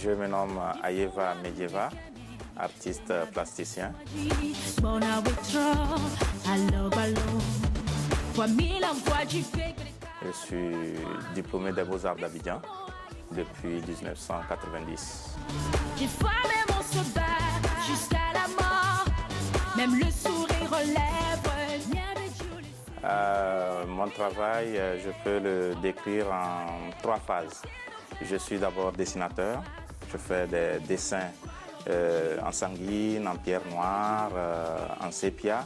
Je me nomme Ayeva Medjeva, artiste plasticien. Je suis diplômé des Beaux-Arts d'Abidjan depuis 1990. Mon travail, je peux le décrire en 3 phases. Je suis d'abord dessinateur. Je fais des dessins en sanguine, en pierre noire, en sépia,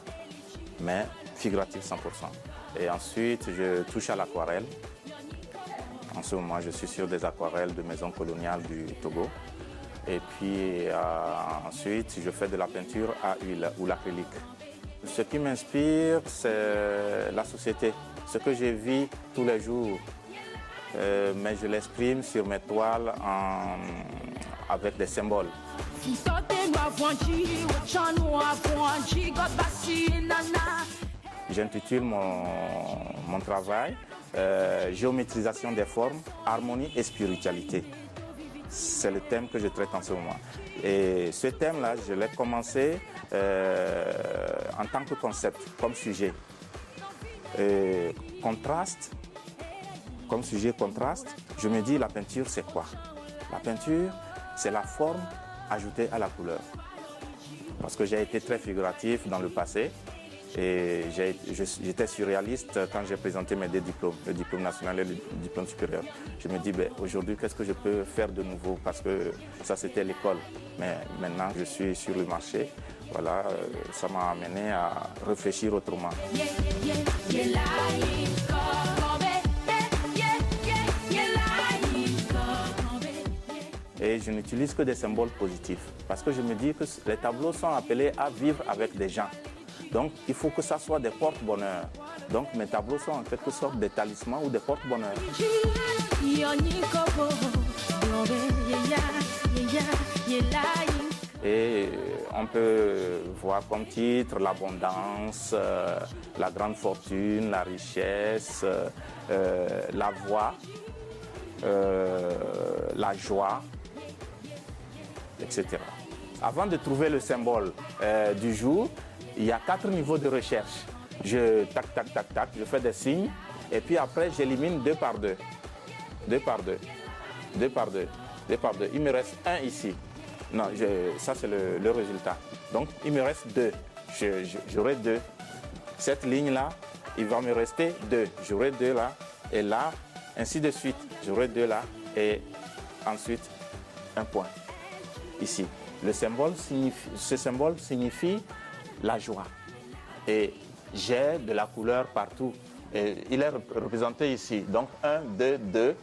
mais figuratif 100%. Et ensuite, je touche à l'aquarelle. En ce moment, je suis sur des aquarelles de maisons coloniales du Togo. Et puis ensuite, je fais de la peinture à huile ou l'acrylique. Ce qui m'inspire, c'est la société, ce que je vis tous les jours. Mais je l'exprime sur mes toiles avec des symboles. J'intitule mon travail Géométrisation des formes, harmonie et spiritualité. C'est le thème que je traite en ce moment. Et ce thème-là, je l'ai commencé en tant que concept, comme sujet. Contraste, comme sujet contraste, je me dis la peinture c'est quoi? La peinture, c'est la forme ajoutée à la couleur. Parce que j'ai été très figuratif dans le passé et j'étais surréaliste quand j'ai présenté mes 2 diplômes, le diplôme national et le diplôme supérieur. Je me dis, aujourd'hui, qu'est-ce que je peux faire de nouveau? Parce que ça, c'était l'école. Mais maintenant, je suis sur le marché. Voilà, ça m'a amené à réfléchir autrement. Et je n'utilise que des symboles positifs parce que je me dis que les tableaux sont appelés à vivre avec des gens. Donc, il faut que ça soit des porte-bonheur. Donc, mes tableaux sont en quelque sorte des talismans ou des porte-bonheur. Et on peut voir comme titre l'abondance, la grande fortune, la richesse, la voix, la joie, etc. Avant de trouver le symbole du jour, il y a 4 niveaux de recherche. Je tac, tac, tac, tac, je fais des signes et puis après j'élimine 2 par 2. 2 par 2. 2 par 2. 2 par 2. Il me reste 1 ici. Non, ça c'est le résultat. Donc il me reste 2. J'aurai 2. Cette ligne-là, il va me rester 2. J'aurai 2 là et là, ainsi de suite. J'aurai 2 là et ensuite un point ici. Ce symbole signifie la joie. Et j'ai de la couleur partout. Et il est représenté ici. Donc 1, 2, 2.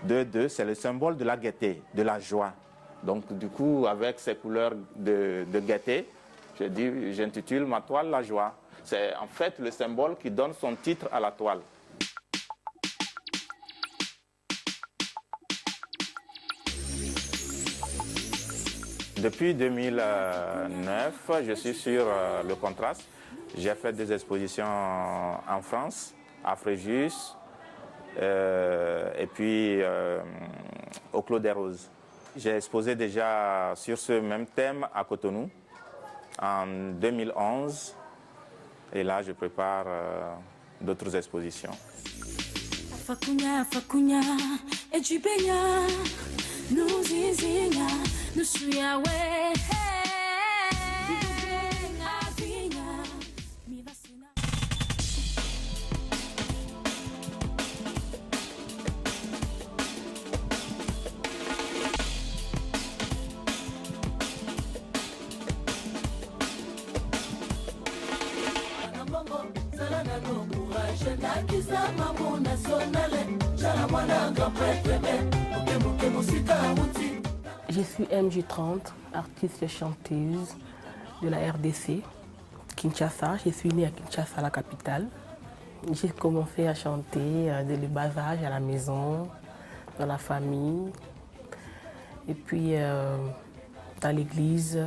2, 2, c'est le symbole de la gaieté, de la joie. Donc du coup, avec ces couleurs de gaieté, j'intitule ma toile la joie. C'est en fait le symbole qui donne son titre à la toile. Depuis 2009, je suis sur le contraste. J'ai fait des expositions en France, à Fréjus, et puis au Clos des Roses. J'ai exposé déjà sur ce même thème à Cotonou en 2011. Et là, je prépare d'autres expositions. Je suis MJ30, artiste et chanteuse de la RDC, Kinshasa. Je suis née à Kinshasa, la capitale. J'ai commencé à chanter dès le bas âge, à la maison, dans la famille, et puis dans l'église.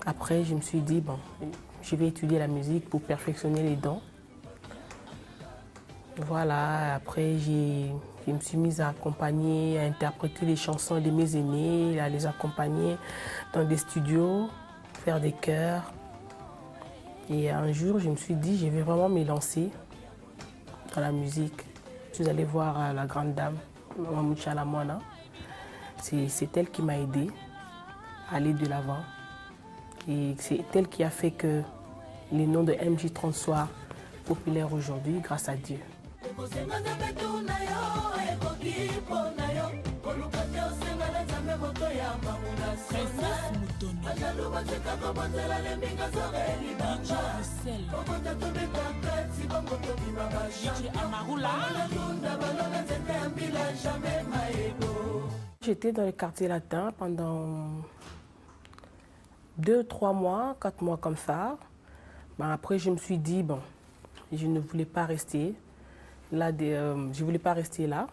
Après, je me suis dit, bon, je vais étudier la musique pour perfectionner les dons. Voilà, après j'ai Je me suis mise à accompagner, à interpréter les chansons de mes aînés, à les accompagner dans des studios, faire des chœurs. Et un jour, je me suis dit, je vais vraiment me lancer dans la musique. Je suis allée voir la grande dame, Maman Chalamwana. C'est elle qui m'a aidée à aller de l'avant. Et c'est elle qui a fait que les noms de MJ30 soient populaires aujourd'hui, grâce à Dieu. J'étais dans le quartier latin pendant 2, 3 mois, 4 mois comme ça. Après, je me suis dit, bon, je ne voulais pas rester là. Je voulais pas rester là.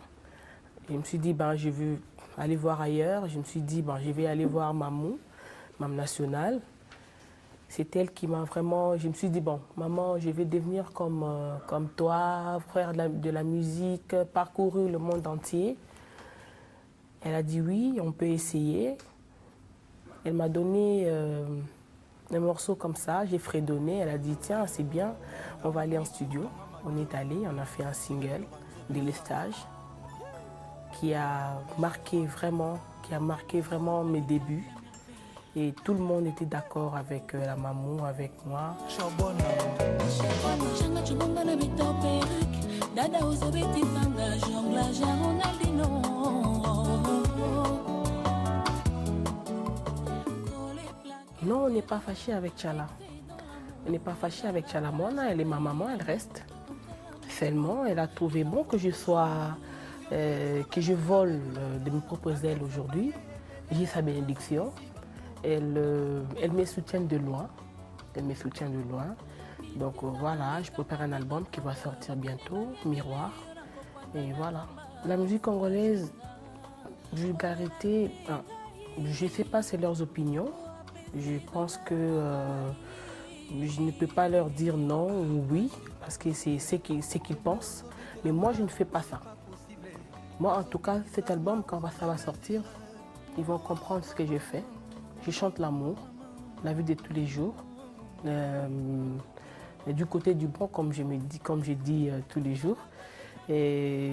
Je me suis dit, je veux aller voir ailleurs. Je me suis dit, je vais aller voir Mamou, Mam Nationale. C'est elle qui m'a vraiment... Je me suis dit, bon, maman, je vais devenir comme toi, faire de la musique, parcourir le monde entier. Elle a dit oui, on peut essayer. Elle m'a donné un morceau comme ça, j'ai fredonné. Elle a dit, tiens, c'est bien, on va aller en studio. On est allé, on a fait un single, Délestage, qui a marqué vraiment mes débuts. Et tout le monde était d'accord avec la maman, avec moi. Non, on n'est pas fâché avec Tchala. On n'est pas fâché avec Chalamwana, elle est ma maman, elle reste. Seulement, elle a trouvé bon que je vole de mes propres ailes aujourd'hui. J'ai sa bénédiction. Elle me soutient de loin. Elle me soutient de loin. Donc voilà, je prépare un album qui va sortir bientôt, Miroir. Et voilà. La musique congolaise, vulgarité, je ne sais pas, c'est leurs opinions. Je pense que je ne peux pas leur dire non ou oui, parce que c'est ce qu'ils pensent. Mais moi, je ne fais pas ça. Moi, en tout cas, cet album, quand ça va sortir, ils vont comprendre ce que j'ai fait. Je chante l'amour, la vie de tous les jours. Du côté du bon, comme je dis tous les jours. Et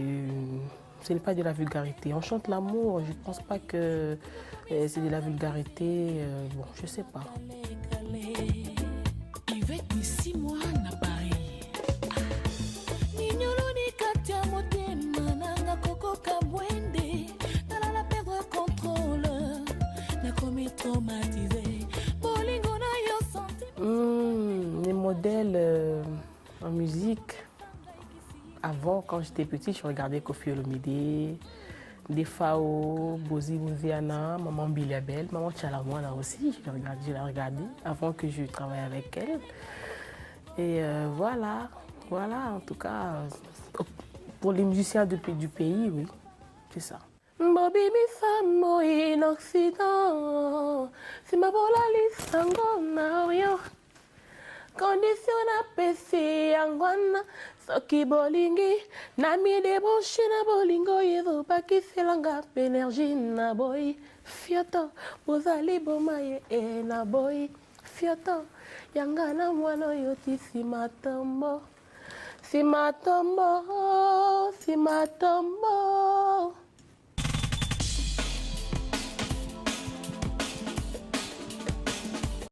ce n'est pas de la vulgarité. On chante l'amour, je ne pense pas que c'est de la vulgarité. Bon, je ne sais pas. Les modèles en musique, avant, quand j'étais petite, je regardais Koffi Olomide, des Fao, Bozi Mouziana, Maman Biliabel, Maman Chalamwana aussi, je l'ai regardée avant que je travaille avec elle. Et voilà, en tout cas, pour les musiciens du pays, oui, c'est ça. Bobi Bisamo in Occident, si ma bola lisango na orient, condition na pesi angwana, soki bolingi, na mi débranché na bolingo, yezo baki selanga, énergie na boy, fioto, bozali bomaye e na boy, fioto, yanga na mwana yoti simatombo, simatombo, simatombo.